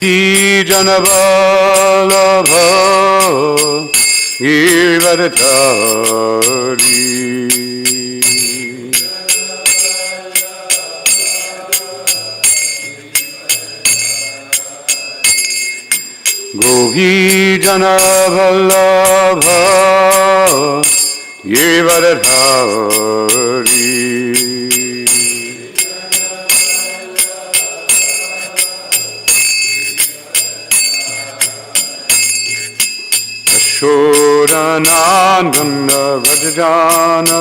Janaballabha Girdhari Gopi Janaballabha Girdhari Shodanandana Vrajajana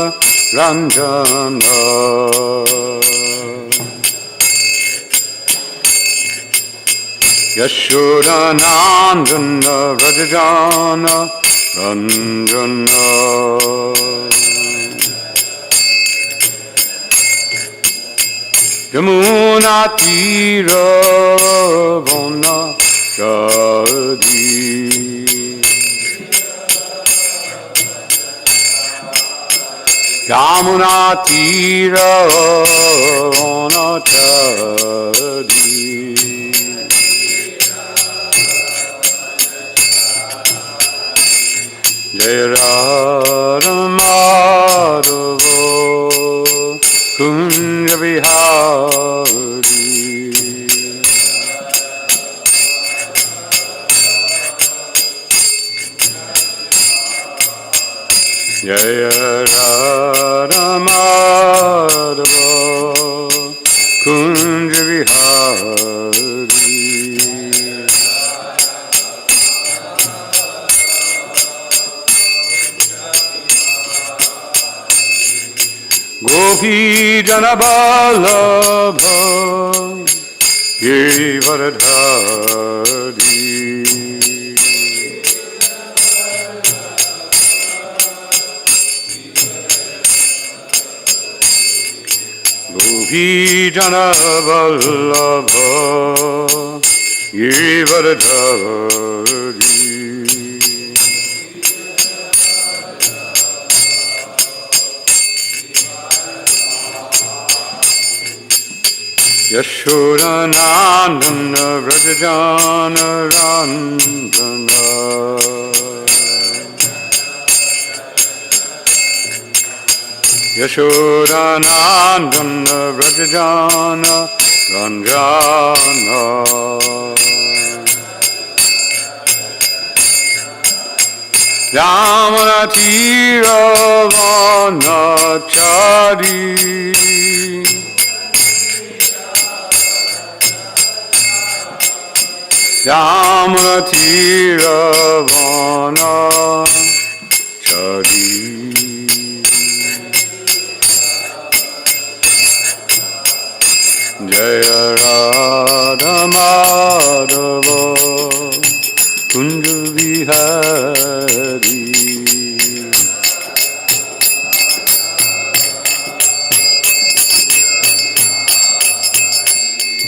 Ranjana Yashodanandana Vrajajana Ranjana Yamuna Tira Vana Shadi Yamuna Tira Vanachadi Jaya Radha Madhava Kunja Vihari Jaya Radha Madhava Kunja Vihari Gopi Janaballabha Girdhari Gopi Janaballabha Girdhari Yashodanandana Vrajajana Ranjana Yashodanandana Vrajajana Ranjana Yamuna Tira Vanachari Yamuna Tira Vanachari Jaya Radha Madhava Kunja Vihari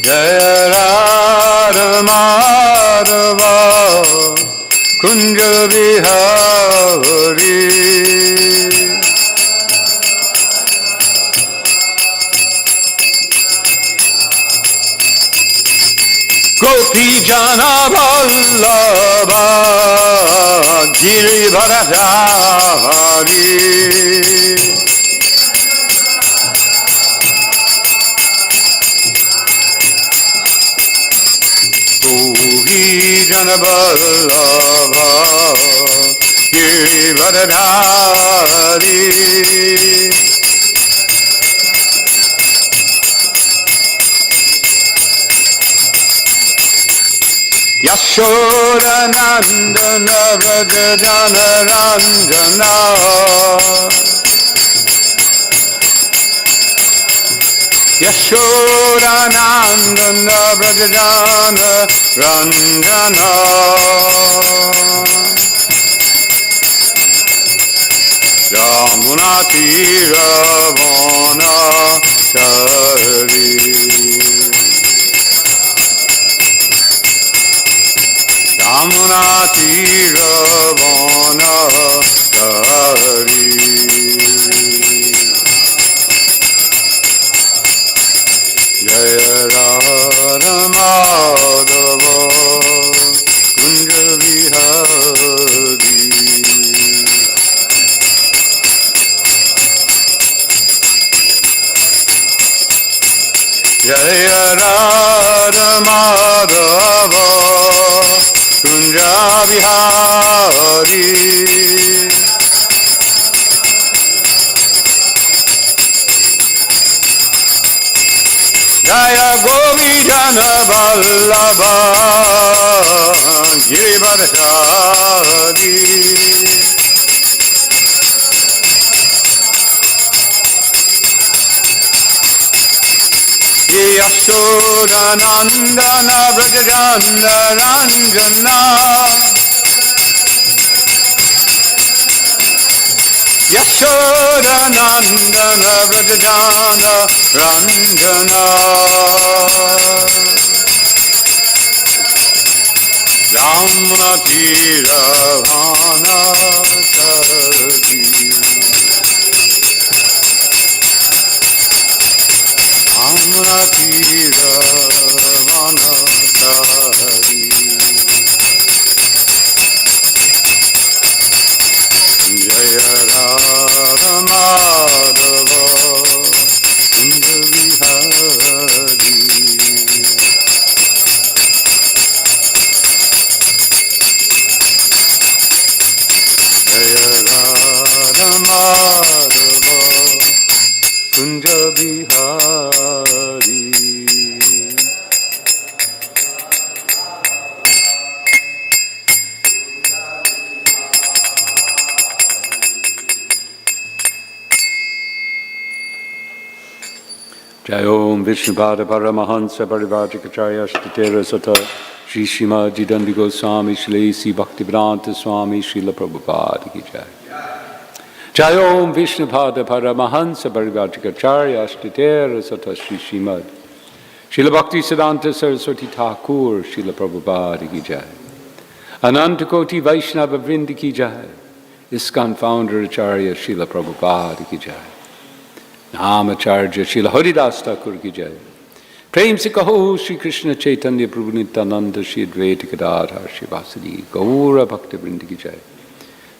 Jaya Radha Madhava Kunja Vihari Gopi Janaballabha Girdhari Gopi Janaballabha Girdhari Yashodanandana Vrajajana Ranjana Yashodanandana Vrajajana Ranjana Yamuna Tira Vanachari Yamuna Tira Vanachari Jaya Radha Madhava Jaya Radha Madhava Kunja Bihari Jaya Gopi Jana Vallabha Girivardhari Yashoda Nandana Vrajajana Ranjana Yashoda Nandana Vrajajana Ranjana Yamuna Tira Vanatari Yamuna Tira Vanatari Jaya Radha Madhava Kunja Vihari Jaya Radha Madhava Kunja Vihari Jai Om Vishnupada Paramahansa Parivajikacharya Shtatera Sata Shri Srimad Jidandi Goswami Shri Si Bhaktivedanta Swami Srila Prabhupada Ki Jai Jai Om Vishnupada Paramahansa Parivajikacharya Shtatera Sata Shri Srimad Srila Bhaktivedanta Saraswati Thakur Srila Prabhupada Ki Jai Ananta Koti Vaishnava Vrindi Ki Jai ISKCON Founder Acharya Srila Prabhupada Ki Jai Namacharya Srila Haridas Thakur Ki Jai Prem Se Kaho Shri Krishna Chaitanya Prabhu Nityananda Shri Advaita Gadadhar Shri Vasadi Gaura Bhakta Vrinda Ki Jai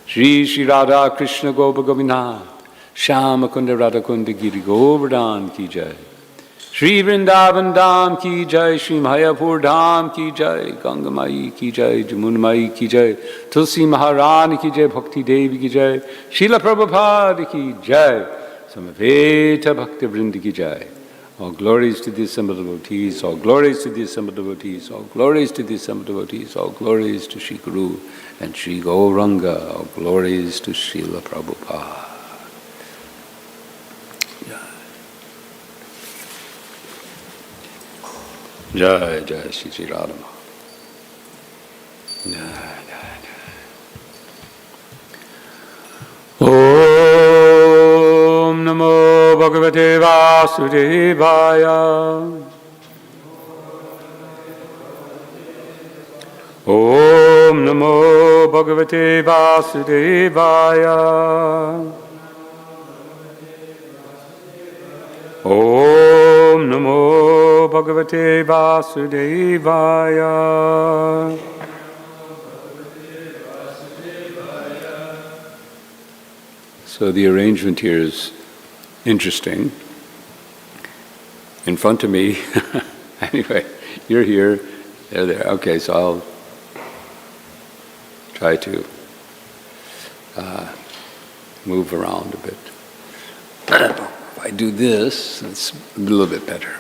Shri Shri Radha Krishna Gopa Govinath Shyama Kunda Radha Kunda Giri Govardhan Ki Jai Shri Vrindavan Dham Ki Jai Shri Mayapur Dham Ki Jai Ganga Mai Ki Jai Jamuna Mai Ki Jai Tulsi Maharani Ki Jai Bhakti Devi Ki Jai Srila Prabhupada Ki Jai Samaveta Bhakti Vrinda Ki Jai. All glories to the assembled devotees, all glories to the assembled devotees, all glories to the assembled devotees, all glories to Shri Guru and Shri Gauranga, all glories to Srila Prabhupada. Jai Jai Shri Shri Radha. Jai Jai Jai. Om Namo Bhagavate Vasudevaya. Om Namo Bhagavate Vasudevaya. Om Namo Bhagavate Vasudevaya. So the arrangement here is interesting. In front of me, anyway, you're here, they're there. Okay, so I'll try to move around a bit. If I do this, it's a little bit better.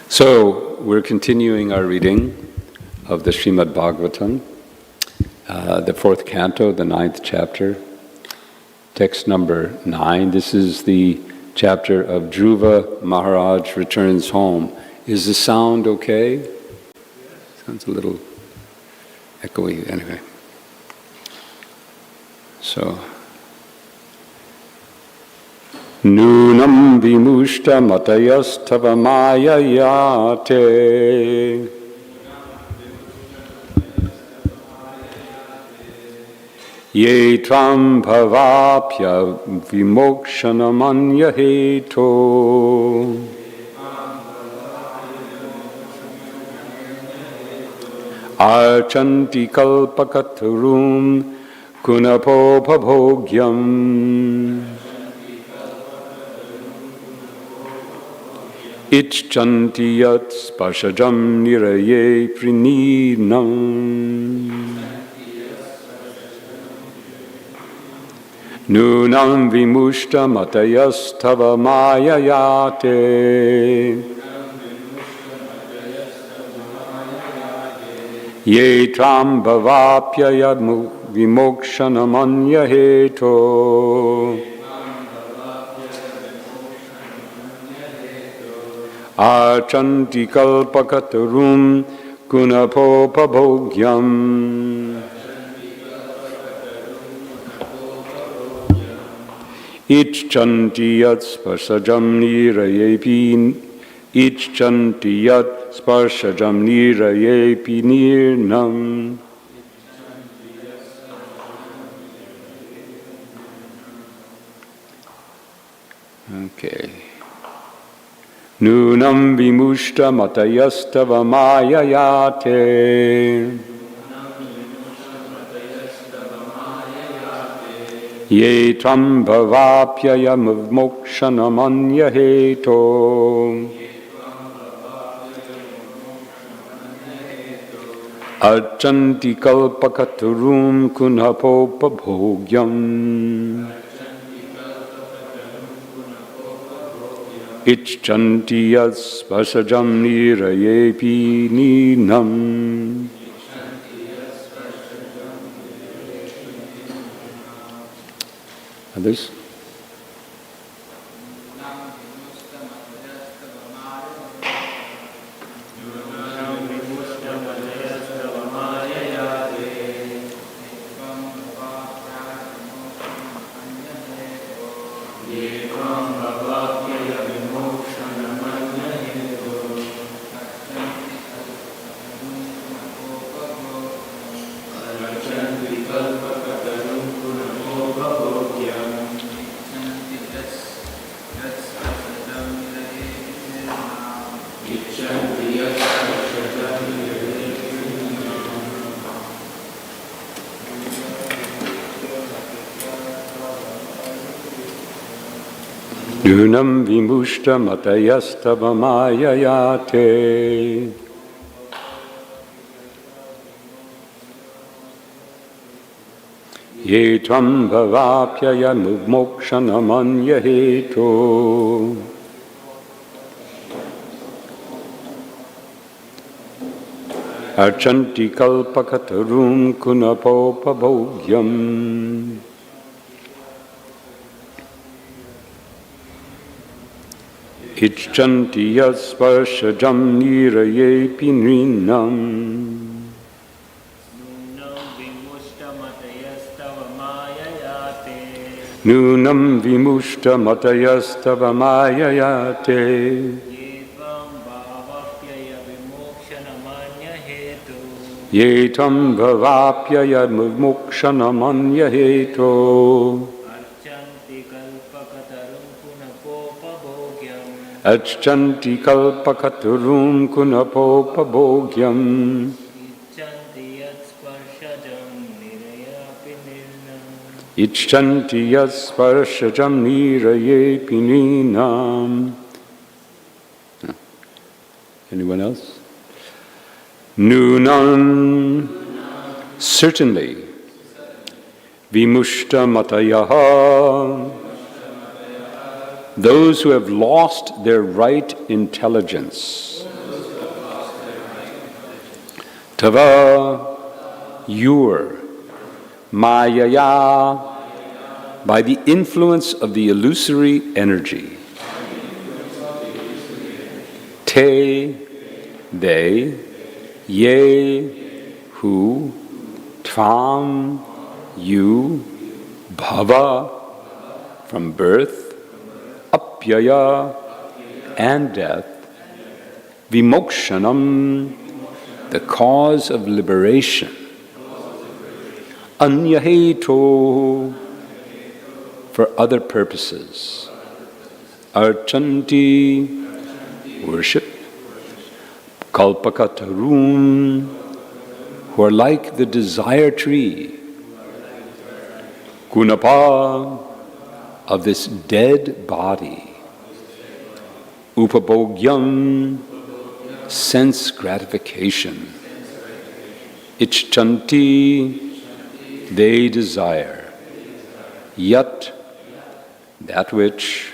So we're continuing our reading of the Srimad Bhagavatam, the 4th canto, the 9th chapter. Text number 9. This is the chapter of Dhruva Maharaj returns home. Is the sound okay? Sounds a little echoey. Anyway. So. Nunam vimushta matayastava mayayate. Ye tvam bhavapya vimokshanamanya heto. Archanti kalpakaturum kunapo bhavogyam. Icchanti yat spashajam niraye prininam. Nunam vimushta matayastava mayayate. Ye tram bhavapyaya vimokshanamanya heto. Archanti kalpakatarum kunapopabhogyam. Icchanti yat sparsajam nirayepin. Icchanti yat sparsajam nirayepi nirnam. Okay. Nunam vimushta matayastava mayayate. Ye tram bhavapyaya mokshanamanya heto. Archanti kalpakaturum kunapopabhogyam. Icchanti yas vasajam nirayepi ninam. Others? Nunam vimushta matayastava mayayate. Ye tvam bhavapyaya mokshanamanya heto. Archanti kalpakatarum kunapopabhogyam. Icchanti yasparshajam nirayepi nrinam. Nunam vimushta matayastava mayayate. Ye tvam bhavapyaya mokshanamanya heto. Achanti kalpakaturum kunapopabhogyam. Icchanti yasparshajam nirayepi ninam. Anyone else? Nunam, certainly. Vimushta matayaha, those who have lost their right intelligence. Tava, your, mayaya, by the influence of the illusory energy. Te, they, ye, who, tvam, you, bhava, from birth, apyaya, and death, vimokshanam, the cause of liberation, anyaheto, for other purposes, archanti, worship, kalpakatarum, who are like the desire tree, kunapa, of this dead body, upabhogyam, sense gratification. Icchanti, they desire. Yat, that which.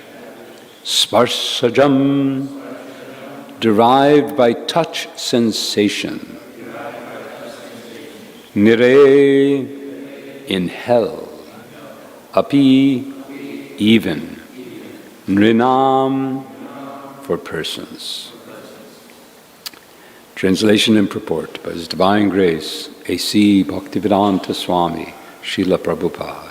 Sparsajam, derived by touch sensation. Nire, in hell. Api, even. Nrinam, for persons. Translation and purport by His Divine Grace, A.C. Bhaktivedanta Swami, Srila Prabhupada.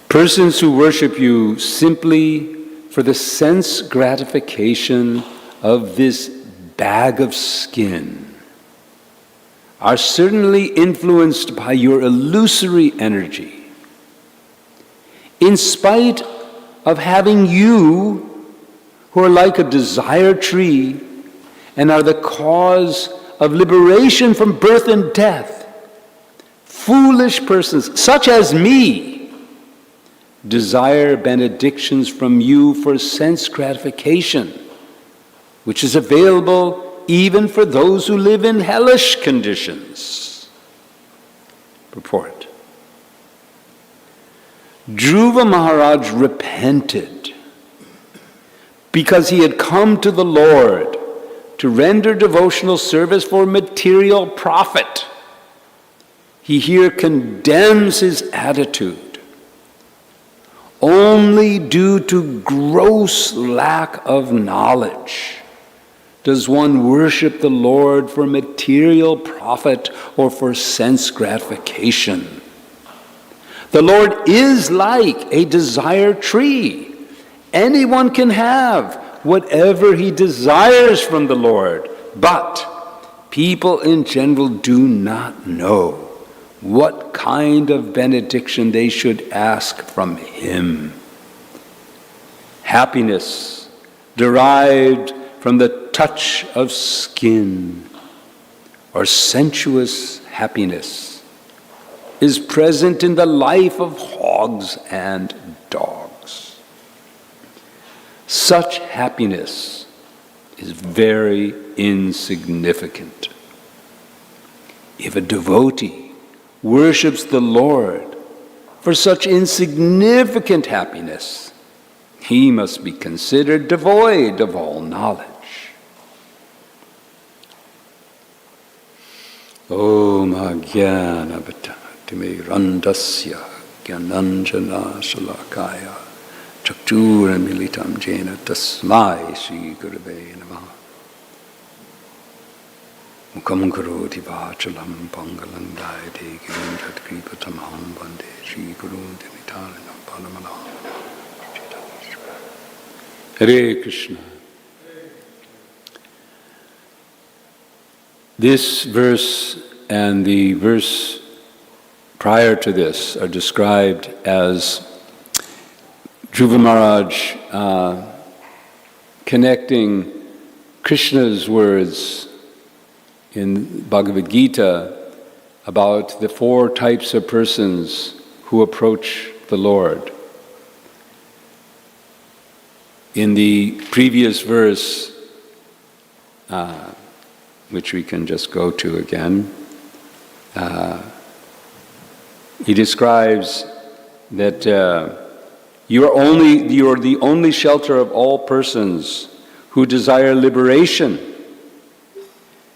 Persons who worship you simply for the sense gratification of this bag of skin are certainly influenced by your illusory energy. In spite of having you, who are like a desire tree and are the cause of liberation from birth and death, foolish persons such as me desire benedictions from you for sense gratification, which is available even for those who live in hellish conditions. Purport. Dhruva Maharaj repented because he had come to the Lord to render devotional service for material profit. He here condemns his attitude. Only due to gross lack of knowledge does one worship the Lord for material profit or for sense gratification. The Lord is like a desire tree. Anyone can have whatever he desires from the Lord, but people in general do not know what kind of benediction they should ask from Him. Happiness derived from the touch of skin, or sensuous happiness, is present in the life of hogs and dogs. Such happiness is very insignificant. If a devotee worships the Lord for such insignificant happiness, he must be considered devoid of all knowledge. Om Ajnana Timirandasya Gyananjana Shalakaya Chaktura Militam Jena Tasmai Shri Gurave Namaha. Mukam karoti vachalam pangalam dayate girim jhatkripatamaham vande Shri Guru Dimitaranam Palamalam. Hare Krishna. This verse and the verse prior to this are described as Dhruva Maharaj connecting Krishna's words in Bhagavad Gita about the 4 types of persons who approach the Lord. In the previous verse, which we can just go to again, he describes that you are the only shelter of all persons who desire liberation,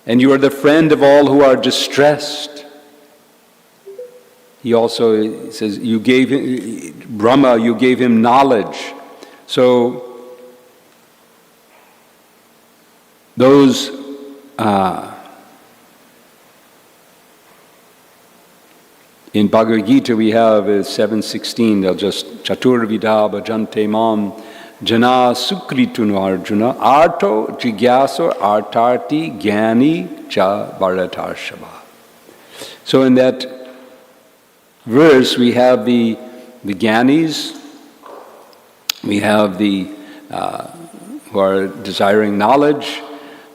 and you are the friend of all who are distressed. He also says, you gave him, Brahma, you gave him knowledge. So those in Bhagavad Gita we have 7:16, they'll just Chatur Vidha Bhajante Mam Jana Sukritunu Arjuna Arto Jigyaso Artarti Gyani Cha Bharatarshava. So in that verse we have the Gyanis, we have the who are desiring knowledge,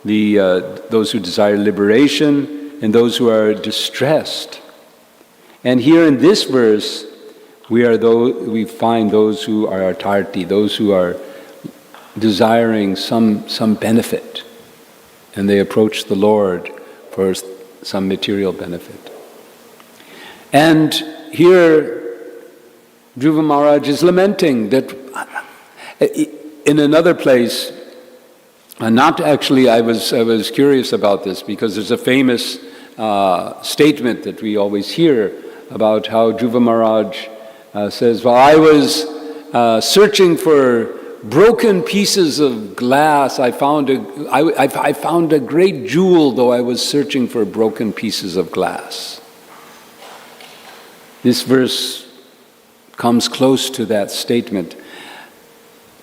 those who desire liberation, and those who are distressed. And here in this verse, we find those who are artarti, those who are desiring some benefit, and they approach the Lord for some material benefit. And here Dhruva Maharaj is lamenting that in another place, not actually, I was curious about this because there's a famous statement that we always hear about how Dhruva Maharaj says, well, I was searching for broken pieces of glass. I found a great jewel, though I was searching for broken pieces of glass. This verse comes close to that statement.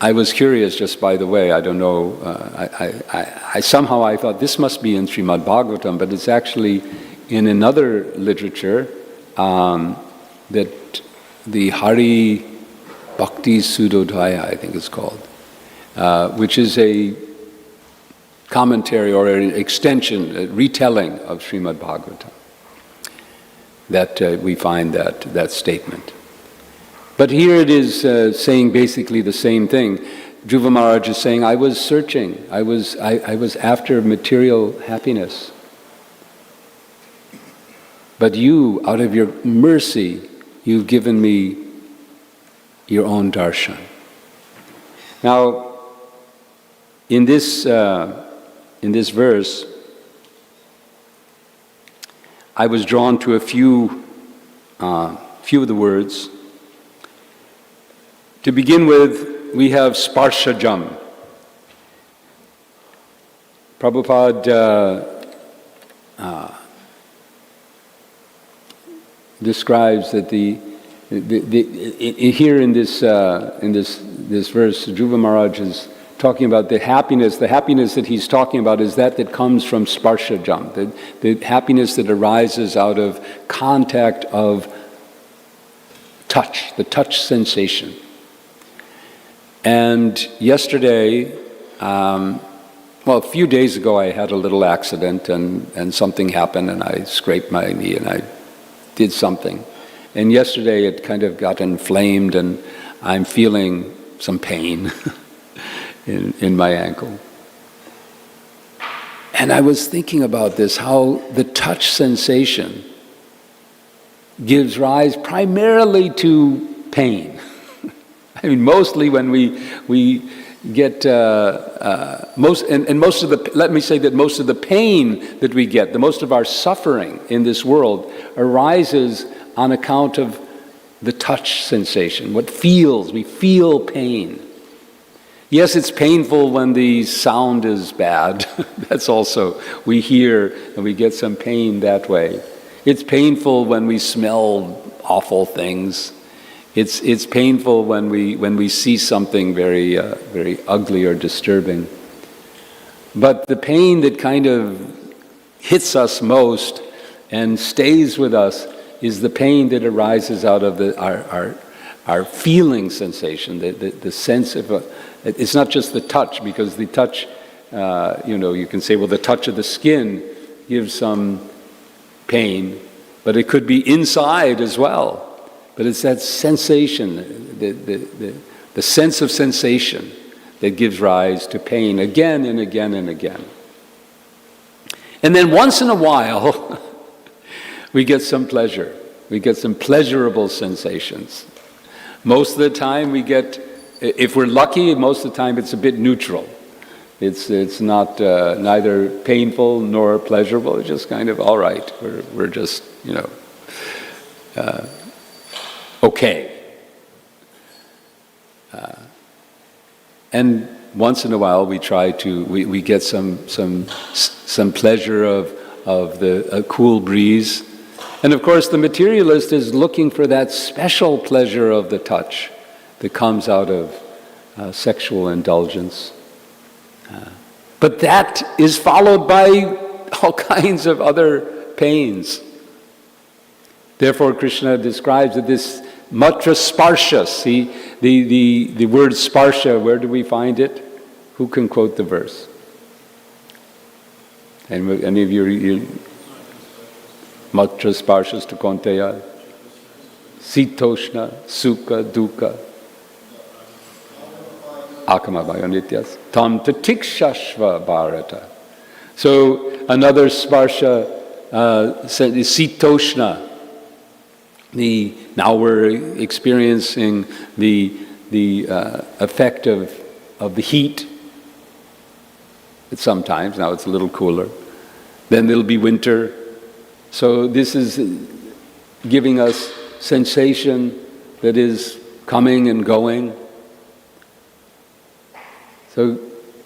I was curious, just by the way, I don't know, I somehow thought this must be in Srimad Bhagavatam, but it's actually in another literature that the Hari Bhakti Sudodhaya, I think it's called, which is a commentary or an extension, a retelling of Srimad Bhagavatam, that we find that statement. But here it is saying basically the same thing. Dhruva Maharaj is saying, I was searching, I was after material happiness. But you, out of your mercy, you've given me your own darshan. Now, in this verse, I was drawn to a few of the words. To begin with, we have sparshajam. Prabhupada describes that here in this verse, Dhruva Maharaj is talking about the happiness. The happiness that he's talking about is that comes from sparshajam, the happiness that arises out of contact of touch, the touch sensation. And yesterday, a few days ago, I had a little accident and something happened and I scraped my knee and I did something. And yesterday it kind of got inflamed and I'm feeling some pain in my ankle. And I was thinking about this, how the touch sensation gives rise primarily to pain. I mean, mostly when we get most of the pain that we get, the most of our suffering in this world arises on account of the touch sensation. We feel pain. Yes, it's painful when the sound is bad. That's also, we hear and we get some pain that way. It's painful when we smell awful things. It's painful when we see something very ugly or disturbing. But the pain that kind of hits us most and stays with us is the pain that arises out of our feeling sensation, the sense of it's not just the touch, because the touch, you can say, well, the touch of the skin gives some pain, but it could be inside as well. But it's that sensation, the sense of sensation that gives rise to pain again and again and again. And then once in a while, we get some pleasure. We get some pleasurable sensations. Most of the time we get, if we're lucky, most of the time it's a bit neutral. It's not neither painful nor pleasurable. It's just kind of all right. We're just okay. And once in a while we get some pleasure of a cool breeze. And of course the materialist is looking for that special pleasure of the touch that comes out of sexual indulgence. But that is followed by all kinds of other pains. Therefore Krishna describes that this matra sparsha, see, the word sparsha, where do we find it? Who can quote the verse? Any of you matra sparshas to konteya, sitoshna, sukha, dukkha. Akamabhayo nityas tam tatikshashva bharata. So another sparsha is sitoshna. Now we're experiencing the effect of the heat. Sometimes, now it's a little cooler. Then there'll be winter. So this is giving us sensation that is coming and going. So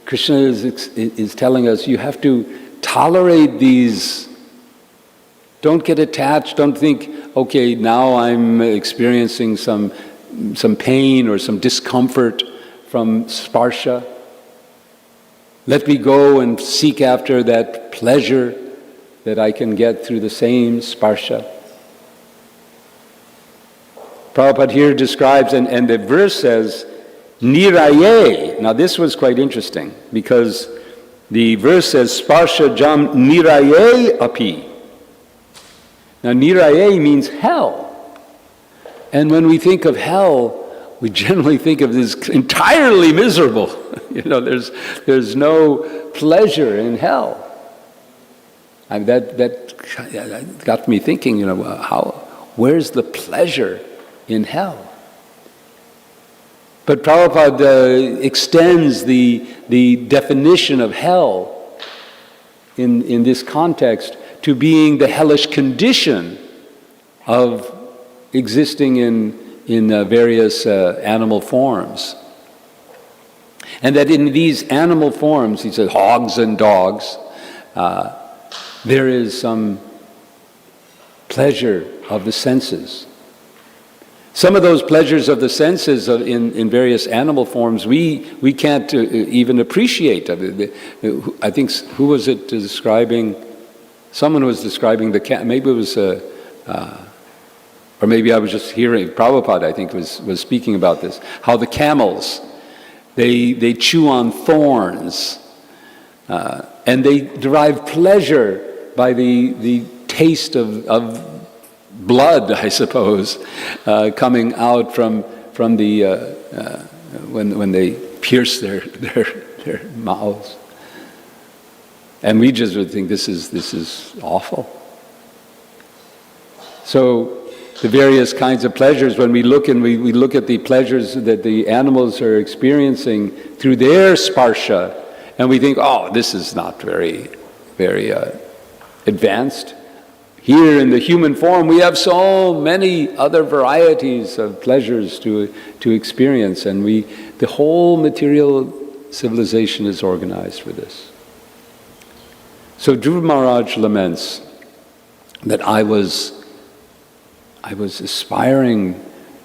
Krishna is telling us you have to tolerate these. Don't get attached. Don't think, okay, now I'm experiencing some pain or some discomfort from sparsha. Let me go and seek after that pleasure that I can get through the same sparsha. Prabhupada here describes, and the verse says, niraye. Now this was quite interesting, because the verse says, sparsha jam niraye api. Now niraye means hell. And when we think of hell, we generally think of this entirely miserable. There's no pleasure in hell. And that got me thinking, where's the pleasure in hell? But Prabhupada extends the definition of hell in this context to being the hellish condition of existing in various animal forms. And that in these animal forms, he said, hogs and dogs, there is some pleasure of the senses. Some of those pleasures of the senses in various animal forms we can't even appreciate. I think, who was it describing? Someone was describing the cat. Maybe it was, or maybe I was just hearing. Prabhupada, I think, was speaking about this. How the camels, they chew on thorns, and they derive pleasure by the taste of blood, I suppose, coming out from the when they pierce their mouths. And we just would think this is awful. So the various kinds of pleasures, when we look and we look at the pleasures that the animals are experiencing through their sparsha, and we think, oh, this is not very, very advanced. Here in the human form, we have so many other varieties of pleasures to experience, and the whole material civilization is organized for this. So Dhruva Maharaj laments that I was aspiring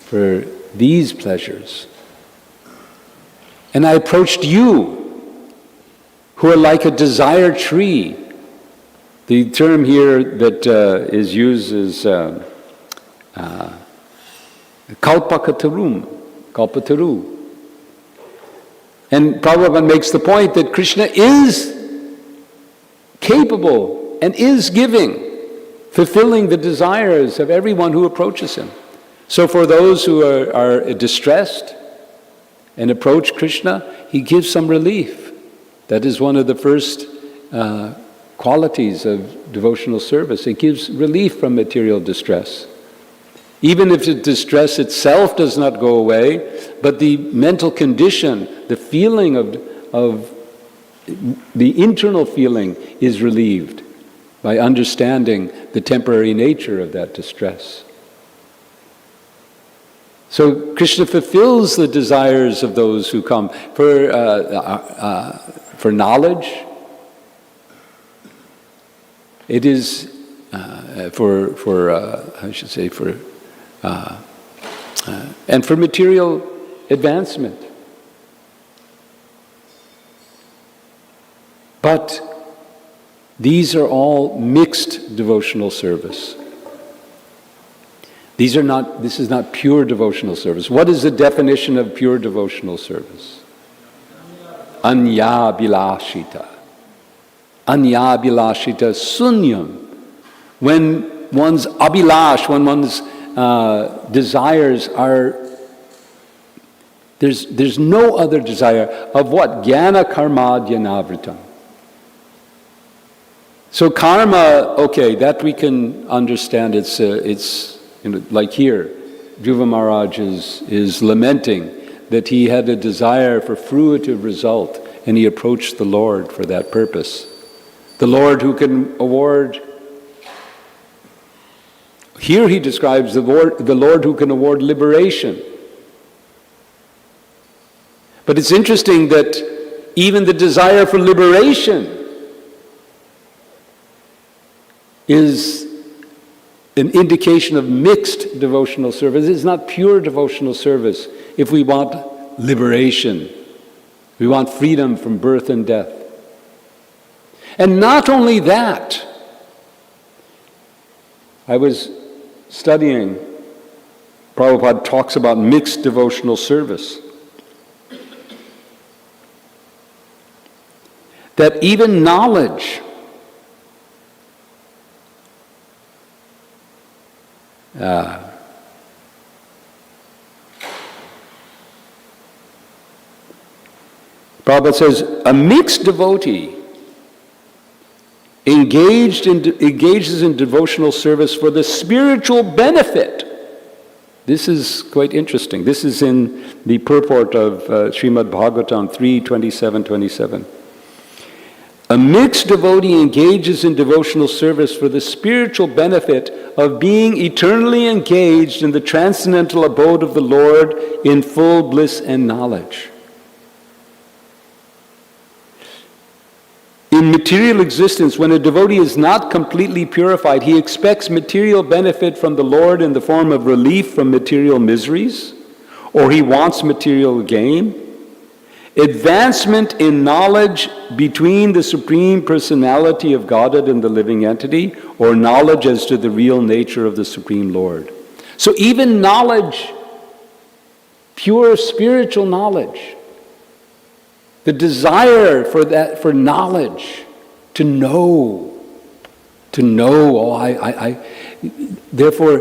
for these pleasures, and I approached you, who are like a desire tree. The term here that is used is kalpataru. And Prabhupada makes the point that Krishna is capable and is giving, fulfilling the desires of everyone who approaches him. So for those who are distressed and approach Krishna, he gives some relief. That is one of the first qualities of devotional service. It gives relief from material distress. Even if the distress itself does not go away, but the mental condition, the feeling of the internal feeling is relieved by understanding the temporary nature of that distress. So Krishna fulfills the desires of those who come for knowledge. It is and for material advancement. But these are all mixed devotional service. This is not pure devotional service. What is the definition of pure devotional service? Anya bilashita. Anya bilashita sunyam. When one's abhilash, when one's desires are There's no other desire of what? Jnana karma dhyanavritam. So karma, okay, that we can understand. It's like here, Dhruva Maharaj is lamenting that he had a desire for fruitive result, and he approached the Lord for that purpose. The Lord who can award. Here he describes the Lord who can award liberation. But it's interesting that even the desire for liberation is an indication of mixed devotional service. It's not pure devotional service if we want liberation. We want freedom from birth and death. And not only that, I was studying, Prabhupada talks about mixed devotional service. That even knowledge Prabhupada says, a mixed devotee engages in devotional service for the spiritual benefit. This is quite interesting. This is in the purport of Srimad Bhagavatam 3:27-27. A mixed devotee engages in devotional service for the spiritual benefit of being eternally engaged in the transcendental abode of the Lord in full bliss and knowledge. In material existence, when a devotee is not completely purified, he expects material benefit from the Lord in the form of relief from material miseries, or he wants material gain. Advancement in knowledge between the Supreme Personality of Godhead and the living entity, or knowledge as to the real nature of the Supreme Lord. So even knowledge, pure spiritual knowledge, the desire for that, for knowledge, to know, therefore,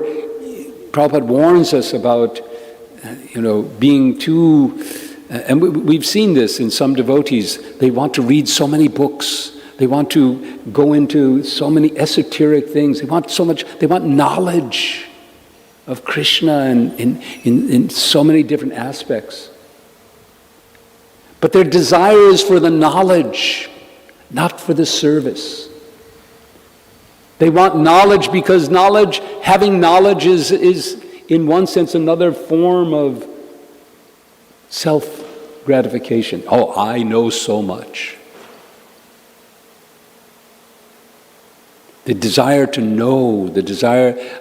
Prabhupada warns us about, being too, and we've seen this in some devotees, they want to read so many books, they want to go into so many esoteric things, they want knowledge of Krishna in so many different aspects. But their desire is for the knowledge, not for the service. They want knowledge because having knowledge is in one sense another form of self-gratification. Oh, I know so much. The desire to know,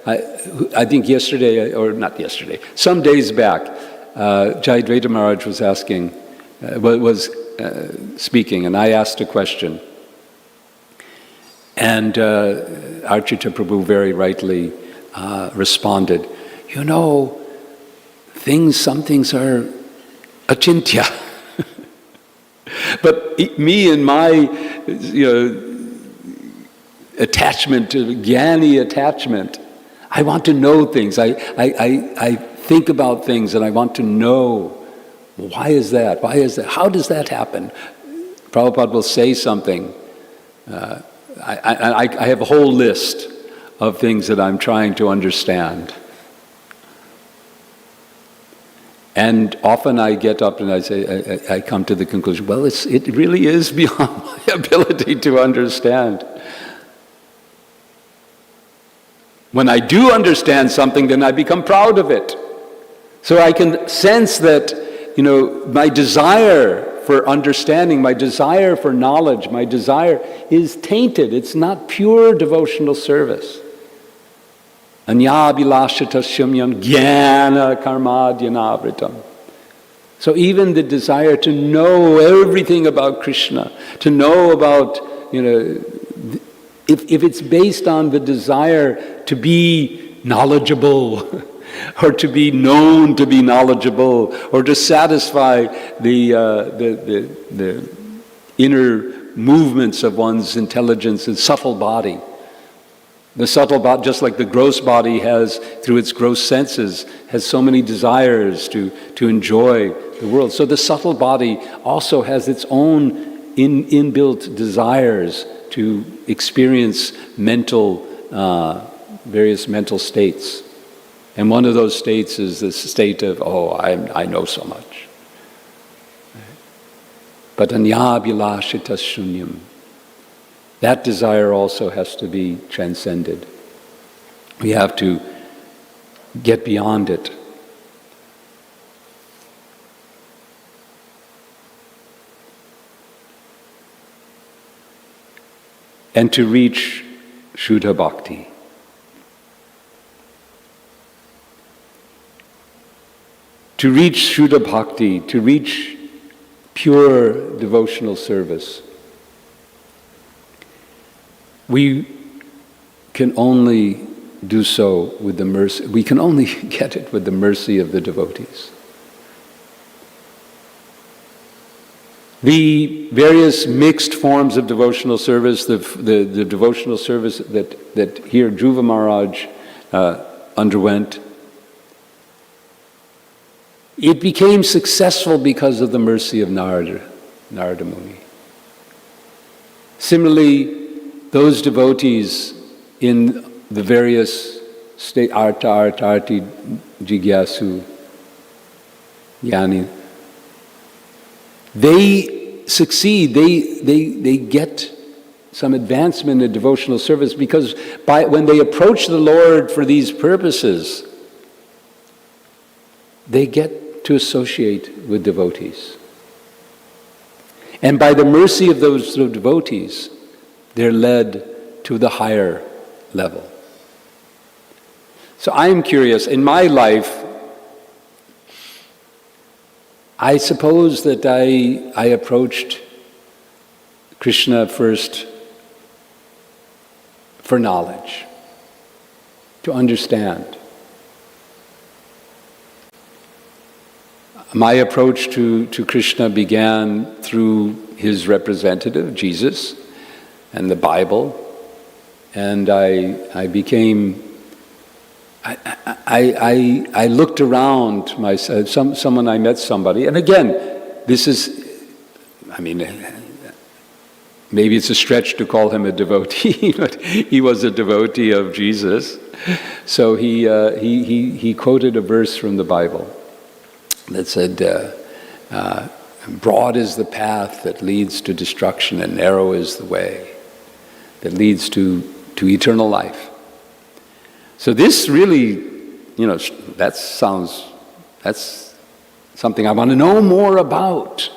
I think yesterday, or not yesterday, some days back, Jayadvaita Maharaj was asking, was speaking, and I asked a question. And Archita Prabhu very rightly responded, some things are achintya. But me and my, attachment to jnani attachment, I want to know things. I think about things and I want to know. Why is that? Why is that? How does that happen? Prabhupada will say something. I have a whole list of things that I'm trying to understand. And often I get up and I say, I come to the conclusion, well, it really is beyond my ability to understand. When I do understand something, then I become proud of it. So I can sense that, my desire for understanding, my desire for knowledge, my desire is tainted. It's not pure devotional service. Anyabhilashatashyamyam jnana karma dhyanavritam. So even the desire to know everything about Krishna, to know about, if it's based on the desire to be knowledgeable, or to be known to be knowledgeable, or to satisfy the inner movements of one's intelligence and subtle body. The subtle body, just like the gross body has, through its gross senses, has so many desires to enjoy the world. So the subtle body also has its own inbuilt desires to experience various mental states. And one of those states is the state of, I know so much. But anyabhilashita shunyam. That desire also has to be transcended. We have to get beyond it. And to reach Shuddha Bhakti. To reach Shuddha Bhakti, to reach pure devotional service, we can only do so with the mercy. We can only get it with the mercy of the devotees. The various mixed forms of devotional service, the devotional service that here Dhruva Maharaj underwent, it became successful because of the mercy of Narada Muni. Similarly, those devotees in the various state, Arta, Arti, Jigyasu, Yani, they succeed, they get some advancement in devotional service because when they approach the Lord for these purposes, they get to associate with devotees. And by the mercy of those devotees, they're led to the higher level. So I am curious, in my life, I suppose that I approached Krishna first for knowledge, to understand. My approach to Krishna began through his representative, Jesus, and the Bible, and I became. I looked around myself. I met somebody, and again, this is. I mean, maybe it's a stretch to call him a devotee, but he was a devotee of Jesus. So he quoted a verse from the Bible that said, broad is the path that leads to destruction, and narrow is the way that leads to eternal life. So this really, that's something I want to know more about.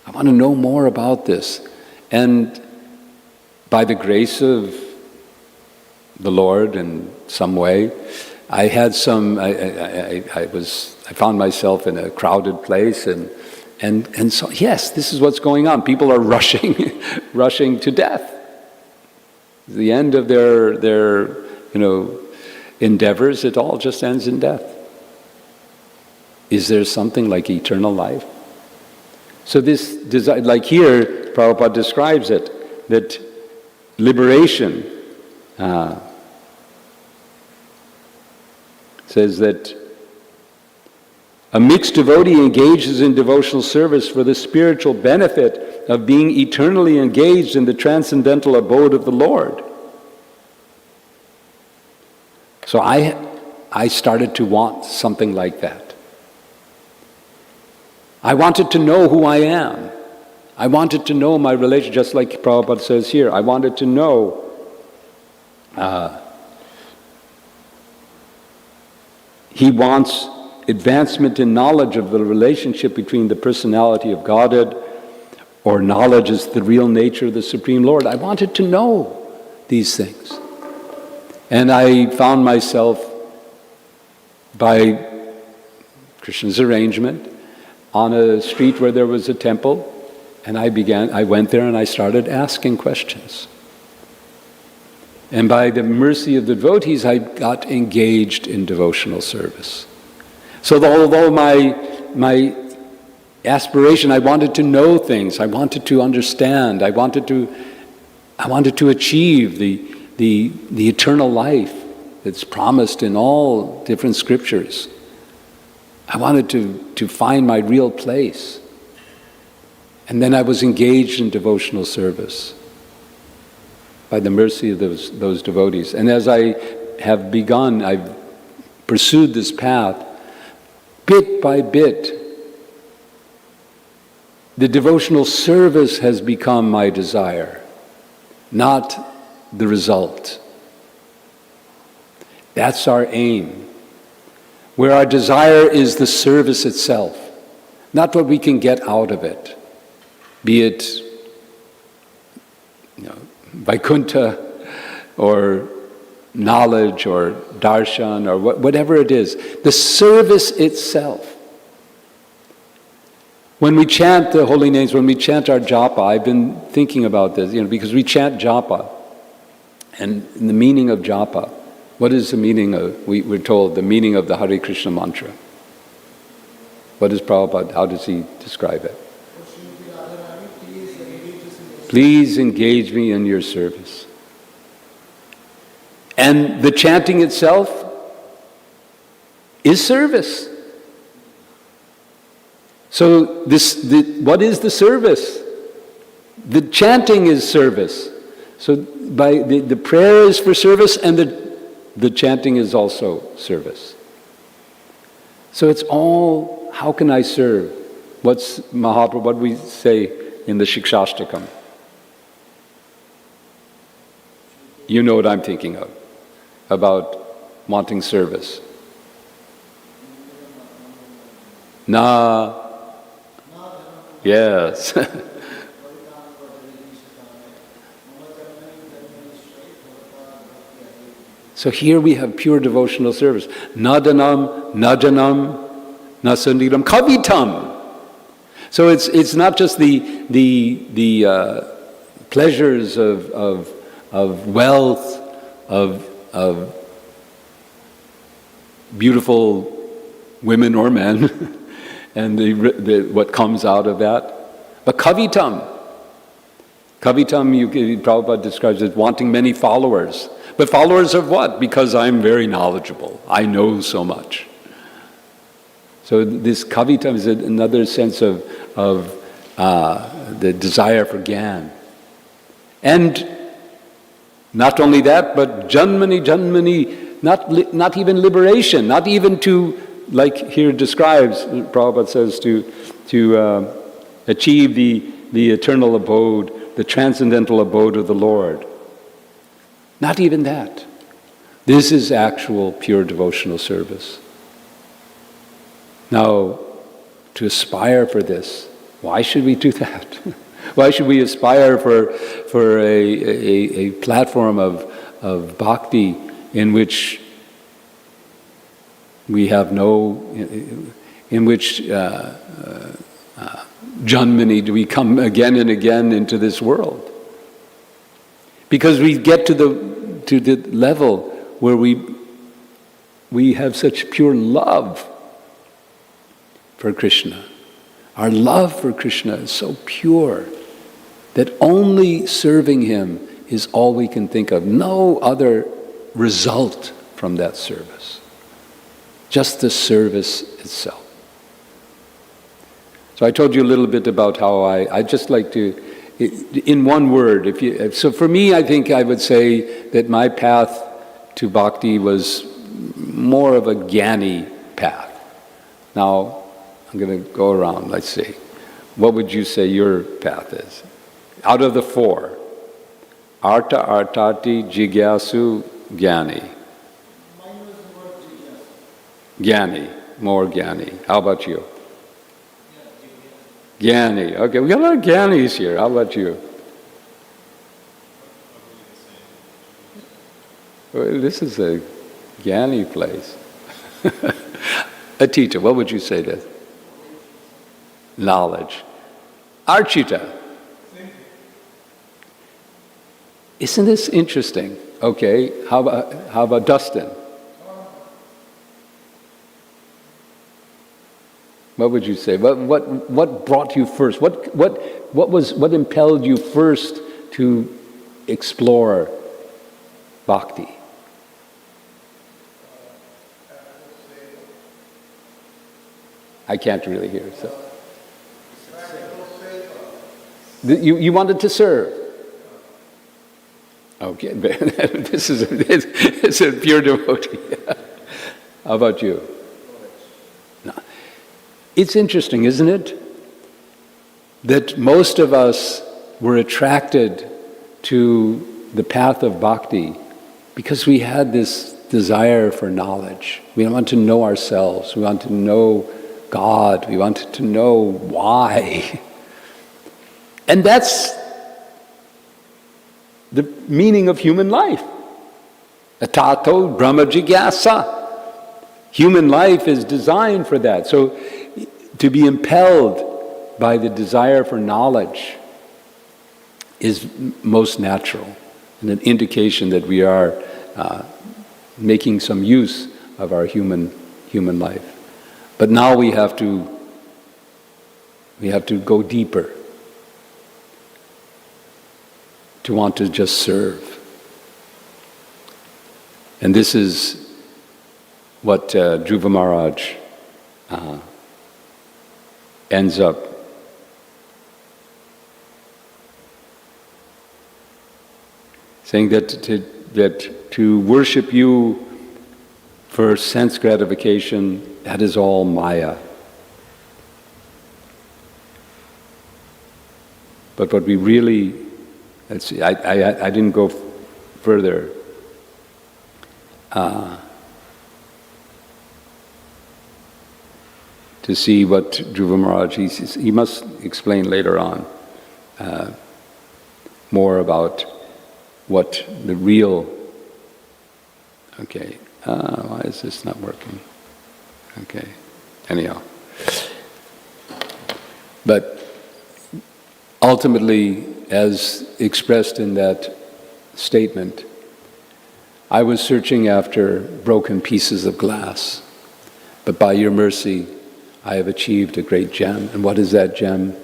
I want to know more about this. And by the grace of the Lord in some way, I had some, I found myself in a crowded place and so, yes, this is what's going on. People are rushing to death. The end of their endeavors, it all just ends in death. Is there something like eternal life? So this desire, like here, Prabhupada describes it, that liberation says that a mixed devotee engages in devotional service for the spiritual benefit of being eternally engaged in the transcendental abode of the Lord. So I started to want something like that. I wanted to know who I am. I wanted to know my relation, just like Prabhupada says here. I wanted to know he wants advancement in knowledge of the relationship between the personality of Godhead, or knowledge is the real nature of the Supreme Lord. I wanted to know these things. And I found myself, by Krishna's arrangement, on a street where there was a temple, and I went there and I started asking questions. And by the mercy of the devotees, I got engaged in devotional service. So although my aspiration, I wanted to know things, I wanted to understand, I wanted to achieve the eternal life that's promised in all different scriptures. I wanted to find my real place. And then I was engaged in devotional service by the mercy of those devotees. And as I have begun, I've pursued this path, bit by bit, the devotional service has become my desire, not the result. That's our aim. Where our desire is the service itself, not what we can get out of it, be it Vaikuntha or knowledge or darshan or whatever it is, the service itself. When we chant the holy names, when we chant our japa, I've been thinking about this, because we chant japa, and the meaning of japa. What is the meaning of, we're told, the meaning of the Hare Krishna mantra? What is Prabhupada, how does he describe it? Please engage me in your service. And the chanting itself is service. So what is the service? The chanting is service. So by the prayer is for service, and the chanting is also service. So it's all, how can I serve? What's Mahaprabhu, what do we say in the Shikshashtakam? You know what I'm thinking of, about wanting service. Yes. So here we have pure devotional service. Nadanam, najanam, nasandiram, kavitam. So it's not just the pleasures of wealth, of beautiful women or men, and what comes out of that. But kavitam. Kavitam, Prabhupada describes as wanting many followers. But followers of what? Because I'm very knowledgeable. I know so much. So this kavitam is another sense of the desire for Gyan. And not only that, but janmani, not even liberation, not even to, like here describes, Prabhupada says, to achieve the eternal abode, the transcendental abode of the Lord. Not even that. This is actual pure devotional service. Now, to aspire for this, why should we do that? Why should we aspire for a platform of bhakti in which we have in which janmani do we come again and again into this world? Because we get to the level where we have such pure love for Krishna. Our love for Krishna is so pure that only serving Him is all we can think of. No other result from that service. Just the service itself. So I told you a little bit about how I just like to, in one word, so for me, I think I would say that my path to bhakti was more of a jnani path. Now, I'm going to go around, let's see. What would you say your path is? Out of the four, arta, artati, jigyasu, jnani. Mine was more jigyasu. Jnani, more jnani. How about you? Jnani. Okay, we got a lot of jnanis here. How about you? Well, this is a jnani place. Atita, what would you say to this? Knowledge. Archita. Isn't this interesting? Okay, how about Dustin? What would you say? What brought you first? What impelled you first to explore bhakti? I can't really hear. So. You wanted to serve. Okay, this is it's a pure devotee. How about you? No. It's interesting, isn't it? That most of us were attracted to the path of bhakti because we had this desire for knowledge. We want to know ourselves. We want to know God. We wanted to know why. And that's the meaning of human life. Atato Brahma Jigyasa. Human life is designed for that. So to be impelled by the desire for knowledge is most natural and an indication that we are making some use of our human life. But now we have to go deeper, to want to just serve. And this is what Dhruva Maharaj ends up saying, that to worship you for sense gratification, that is all Maya. But what we really, let's see, I didn't go further. To see what Dhruva Maharaj, he must explain later on more about what the real, okay, why is this not working? Okay, anyhow. But ultimately, as expressed in that statement, I was searching after broken pieces of glass, but by your mercy, I have achieved a great gem. And what is that gem?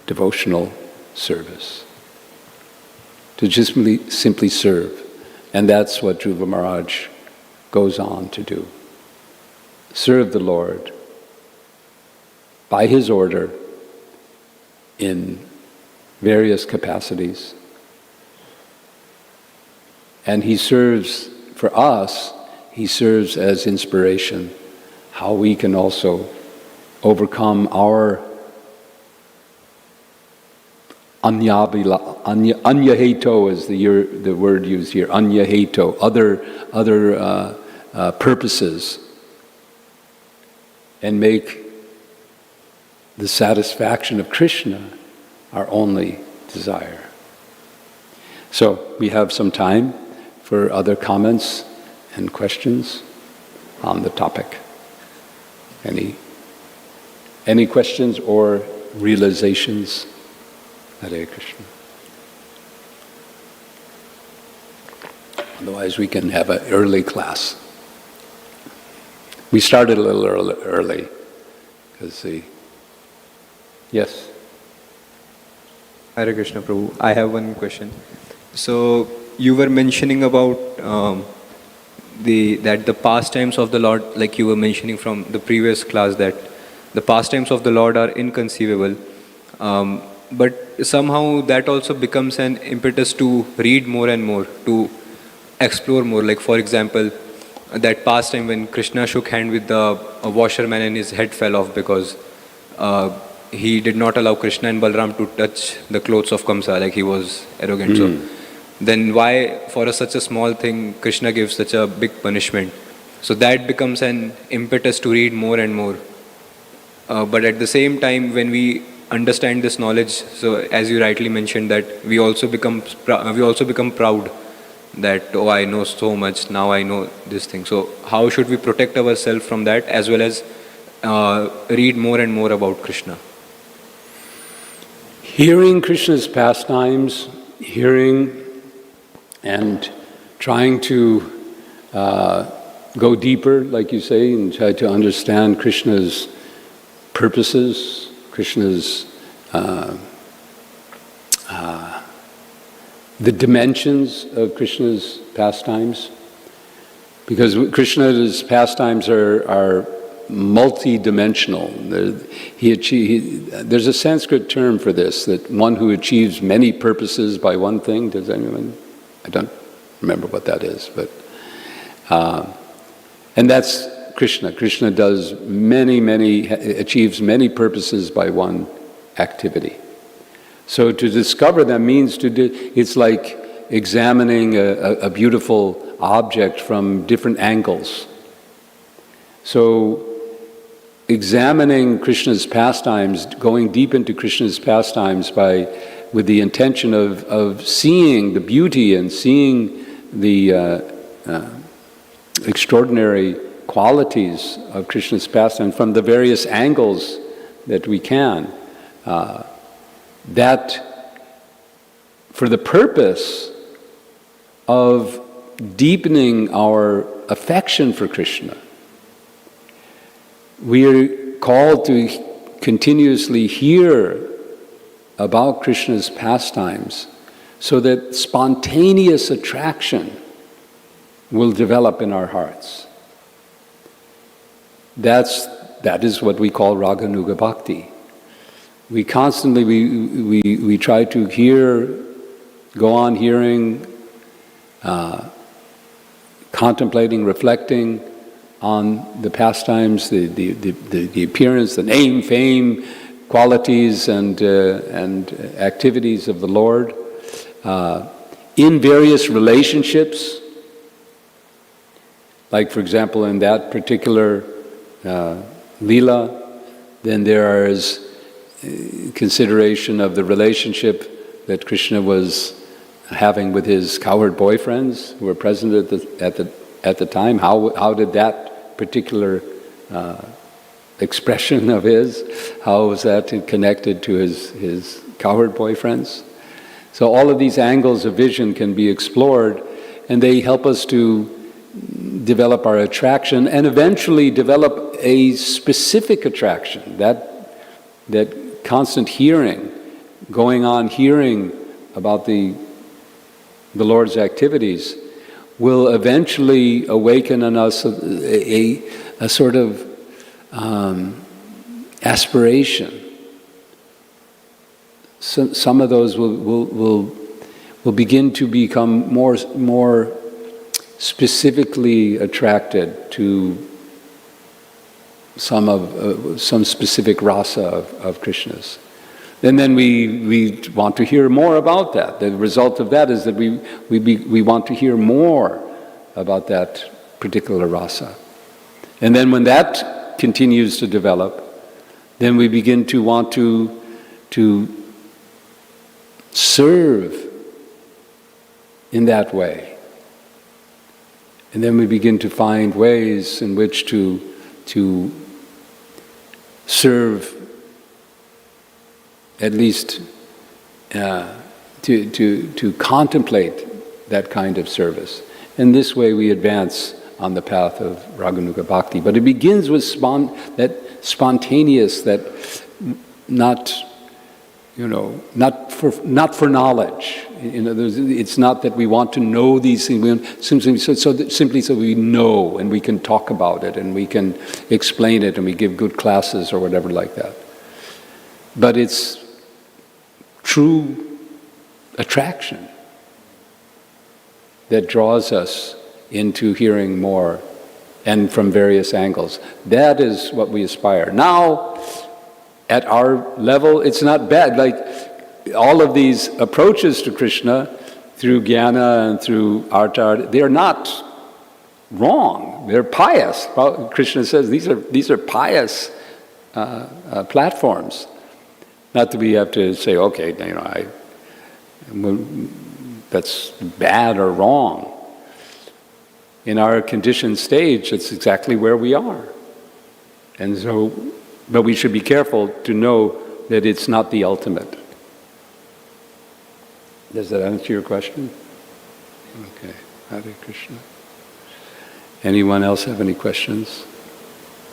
Devotional service. To just simply serve. And that's what Dhruva Maharaj goes on to do. Serve the Lord by His order in various capacities. And he serves, for us, he serves as inspiration, how we can also overcome our anyaheto is the word used here, anyaheto, other purposes, and make the satisfaction of Krishna our only desire. So we have some time for other comments and questions on the topic. Any questions or realizations? Hare Krishna. Otherwise we can have an early class. We started a little early because yes. Hare Krishna Prabhu, I have one question. So you were mentioning about that the pastimes of the Lord, like you were mentioning from the previous class, that the pastimes of the Lord are inconceivable. But somehow that also becomes an impetus to read more and more, to explore more. Like for example, that pastime when Krishna shook hand with the washerman and his head fell off because he did not allow Krishna and Balram to touch the clothes of Kamsa, like he was arrogant. So then why for such a small thing Krishna gives such a big punishment? So that becomes an impetus to read more and more. But at the same time, when we understand this knowledge, so as you rightly mentioned, that we also become proud that, oh, I know so much, now I know this thing. So how should we protect ourselves from that, as well as read more and more about Krishna? Hearing Krishna's pastimes, hearing and trying to go deeper, like you say, and try to understand Krishna's purposes, Krishna's the dimensions of Krishna's pastimes, because Krishna's pastimes are multi-dimensional. There's a Sanskrit term for this, that one who achieves many purposes by one thing. Does anyone? I don't remember what that is, but and that's Krishna. Krishna does achieves many purposes by one activity. So to discover them means it's like examining a beautiful object from different angles. So examining Krishna's pastimes, going deep into Krishna's pastimes with the intention of seeing the beauty and seeing the extraordinary qualities of Krishna's pastime from the various angles that we can, that for the purpose of deepening our affection for Krishna, we are called to continuously hear about Krishna's pastimes so that spontaneous attraction will develop in our hearts. That is what we call Raganuga Bhakti. We constantly, we try to go on hearing, contemplating, reflecting on the pastimes, the appearance, the name, fame, qualities, and activities of the Lord in various relationships. Like, for example, in that particular Leela, then there is consideration of the relationship that Krishna was having with his cowherd boyfriends who were present at the time. How did that particular expression of his, how was that connected to his cowherd boyfriends? So all of these angles of vision can be explored, and they help us to develop our attraction and eventually develop a specific attraction. That constant hearing, going on hearing about the Lord's activities, will eventually awaken in us a sort of aspiration. Some of those will begin to become more specifically attracted to some specific rasa of Krishna's. And then we want to hear more about that. The result of that is that we want to hear more about that particular rasa. And then when that continues to develop, then we begin to want to serve in that way. And then we begin to find ways in which to serve, at least to contemplate that kind of service. And this way we advance on the path of Raganuga Bhakti. But it begins with that spontaneous, that not for knowledge. It's not that we want to know these things, simply so we know and we can talk about it and we can explain it and we give good classes or whatever like that. But it's true attraction that draws us into hearing more and from various angles. That is what we aspire. Now, at our level, it's not bad. Like all of these approaches to Krishna through jnana and through arta, they're not wrong. They're pious. Krishna says these are pious platforms. Not that we have to say, okay, that's bad or wrong. In our conditioned stage, it's exactly where we are. And so, but we should be careful to know that it's not the ultimate. Does that answer your question? Okay. Hare Krishna. Anyone else have any questions?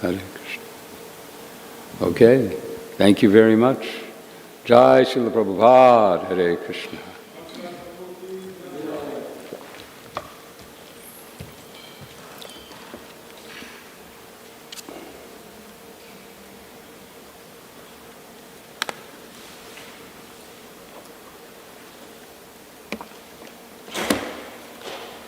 Hare Krishna. Okay. Thank you very much. Jai Srila Prabhupada. Hare Krishna.